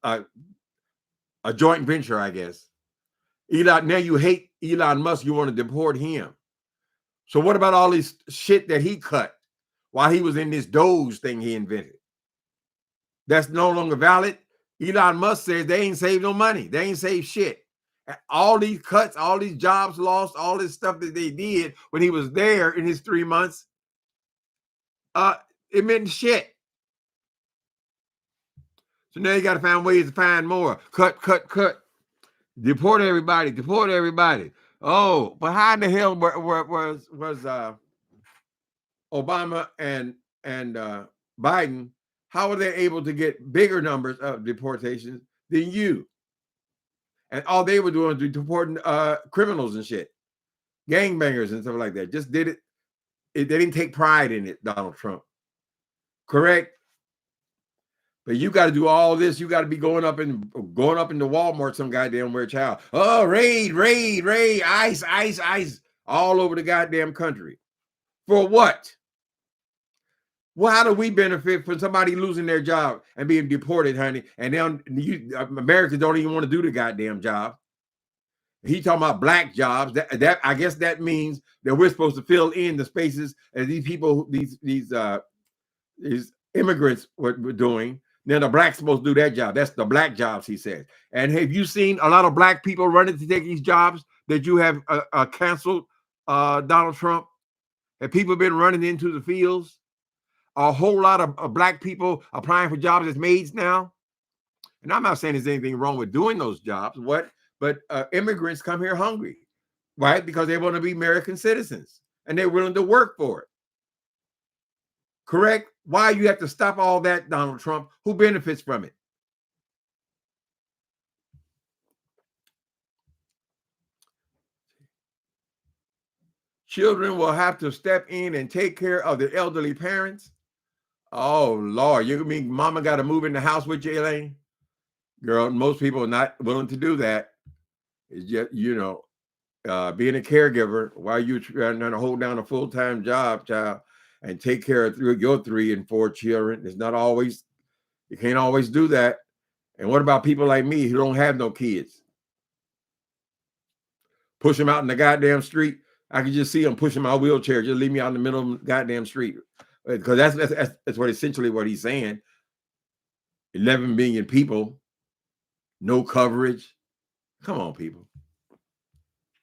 a joint venture, I guess. Elon, now you hate Elon Musk, you want to deport him. So what about all this shit that he cut while he was in this Doge thing he invented? That's no longer valid. Elon Musk says they ain't saved no money. They ain't saved shit. All these cuts, all these jobs lost, all this stuff that they did when he was there in his 3 months, it meant shit. So now you got to find ways to find more. Cut. Deport everybody. Oh, but how in the hell was Obama and Biden? How were they able to get bigger numbers of deportations than you? And all they were doing was deporting criminals and shit, gangbangers and stuff like that. Just did it. They didn't take pride in it, Donald Trump. Correct? But you got to do all this. You got to be going up into Walmart some goddamn where, child. Oh, raid, ice, all over the goddamn country. For what? Well, how do we benefit from somebody losing their job and being deported, honey? And then Americans don't even want to do the goddamn job. He talking about black jobs. That I guess that means that we're supposed to fill in the spaces as these people, these immigrants were doing. Now the blacks supposed to do that job. That's the black jobs, he says. And have you seen a lot of black people running to take these jobs that you have canceled, Donald Trump? Have people been running into the fields? A whole lot of black people applying for jobs as maids now. And I'm not saying there's anything wrong with doing those jobs. But immigrants come here hungry, right? Because they want to be American citizens and they're willing to work for it. Correct? Why you have to stop all that, Donald Trump? Who benefits from it? Children will have to step in and take care of the elderly parents. Oh, Lord. You mean mama got to move in the house with you, Elaine? Girl, most people are not willing to do that. It's just, being a caregiver while you're trying to hold down a full-time job, child, and take care of your 3 and 4 children. It's not always, you can't always do that. And what about people like me who don't have no kids? Push them out in the goddamn street. I can just see them pushing my wheelchair. Just leave me out in the middle of the goddamn street. Because that's what essentially what he's saying. 11 million people, no coverage. Come on, people.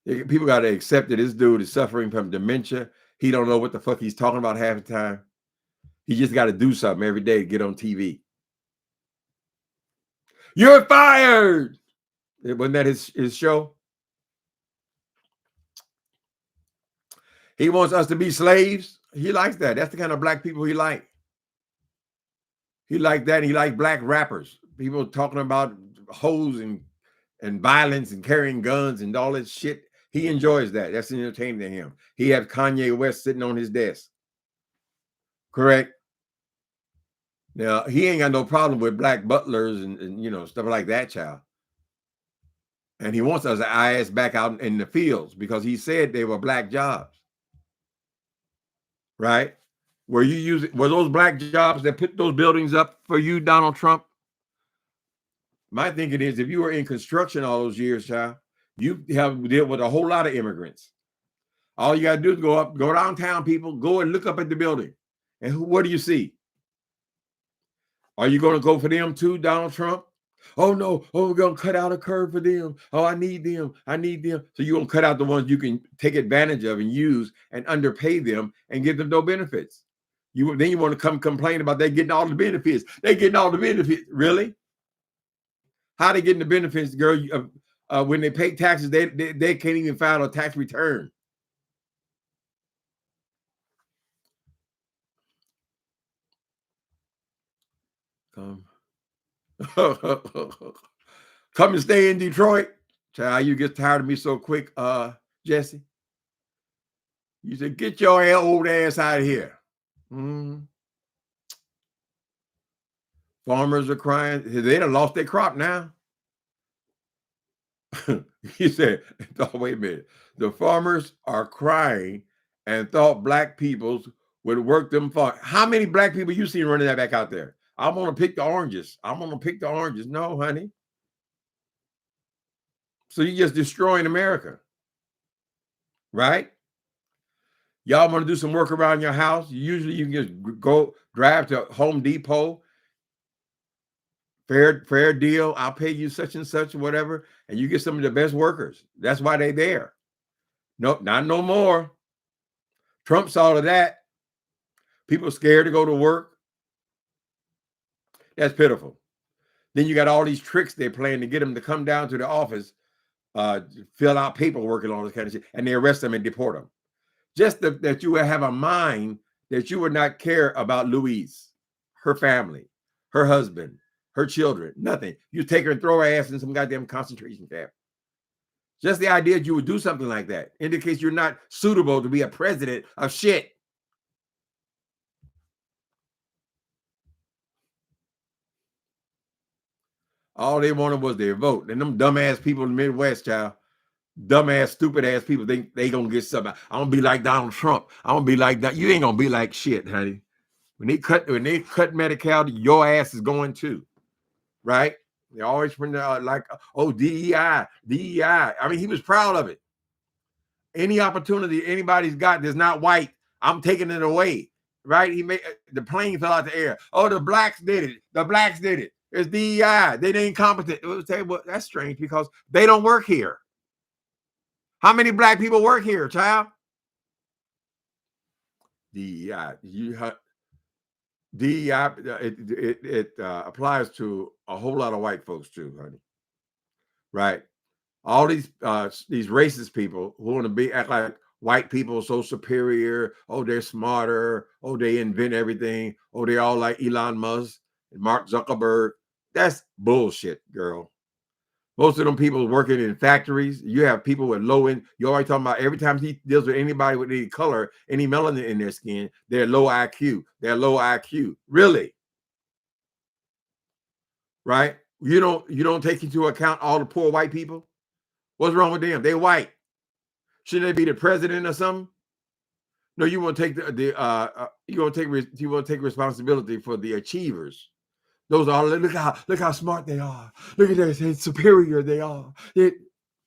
People got to accept that this dude is suffering from dementia. He don't know what the fuck he's talking about half the time. He just got to do something every day to get on TV. You're fired. Wasn't that his show? He wants us to be slaves. He likes that. That's the kind of black people he like. He like that. He like black rappers. People talking about hoes and violence and carrying guns and all that shit. He enjoys that. That's entertaining to him. He has Kanye West sitting on his desk. Correct? Now, he ain't got no problem with black butlers and stuff like that, child. And he wants us ass back out in the fields because he said they were black jobs. Right? Were those black jobs that put those buildings up for you, Donald Trump? My thinking is if you were in construction all those years, child, you have dealt with a whole lot of immigrants. All you got to do is go downtown, people, go and look up at the building. And what do you see? Are you going to go for them too, Donald Trump? Oh, no. Oh, we're going to cut out a curve for them. Oh, I need them. So you're going to cut out the ones you can take advantage of and use and underpay them and give them no benefits. Then you want to come complain about they getting all the benefits. They getting all the benefits. Really? How they getting the benefits, girl? When they pay taxes, they can't even file a tax return. Come and stay in Detroit. Child, you get tired of me so quick, Jesse. You said, get your old ass out of here. Farmers are crying. They done lost their crop now. He said, oh, wait a minute. The farmers are crying and thought black people would work them for. How many black people you seen running that back out there? I'm going to pick the oranges. I'm going to pick the oranges. No, honey. So you're just destroying America. Right? Y'all want to do some work around your house? Usually you can just go drive to Home Depot. Fair deal. I'll pay you such and such, whatever. And you get some of the best workers. That's why they're there. Nope, not no more. Trump saw to that. People scared to go to work. That's pitiful. Then you got all these tricks they're playing to get them to come down to the office, fill out paperwork and all this kind of shit, and they arrest them and deport them. Just that you would have a mind that you would not care about Louise, her family, her husband, her children, nothing. You take her and throw her ass in some goddamn concentration camp. Just the idea that you would do something like that indicates you're not suitable to be a president of shit. All they wanted was their vote. And them dumbass people in the Midwest, child, dumbass, stupid ass people, they gonna get something. I'm gonna be like Donald Trump. I'm gonna be like that. You ain't gonna be like shit, honey. When they cut Medi-Cal, your ass is going too, right? They always bring like, oh, DEI. I mean, he was proud of it. Any opportunity anybody's got that's not white, I'm taking it away, right? He made the plane fell out the air. Oh, the blacks did it. The blacks did it. It's DEI. They ain't competent. Well, that's strange because they don't work here. How many black people work here, child? DEI. DEI. It applies to a whole lot of white folks too, honey. Right? All these racist people who want to act like white people are so superior. Oh, they're smarter. Oh, they invent everything. Oh, they all like Elon Musk and Mark Zuckerberg. That's bullshit, girl. Most of them people working in factories. You have people with low end. You're always talking about every time he deals with anybody with any color, any melanin in their skin, they're low IQ. They're low IQ. Really? Right? You don't take into account all the poor white people. What's wrong with them? They white. Shouldn't they be the president or something? No, you want to take you want to take responsibility for the achievers. Those are look how smart they are. Look at this, how superior they are.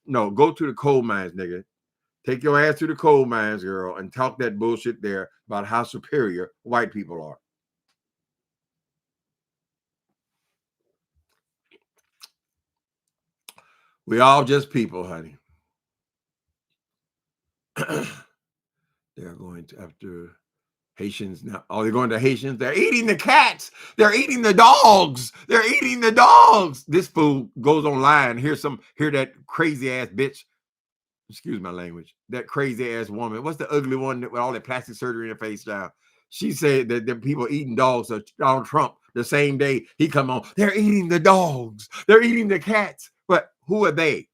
No, go to the coal mines, nigga. Take your ass to the coal mines, girl, and talk that bullshit there about how superior white people are. We all just people, honey. They're going to after Haitians now. Oh, they're going to Haitians. They're eating the cats. They're eating the dogs. They're eating the dogs. This fool goes online. Hear that crazy ass bitch. Excuse my language. That crazy ass woman. What's the ugly one with all that plastic surgery in her face now? She said that the people eating dogs. So Donald Trump, the same day he come on, they're eating the dogs. They're eating the cats. But who are they?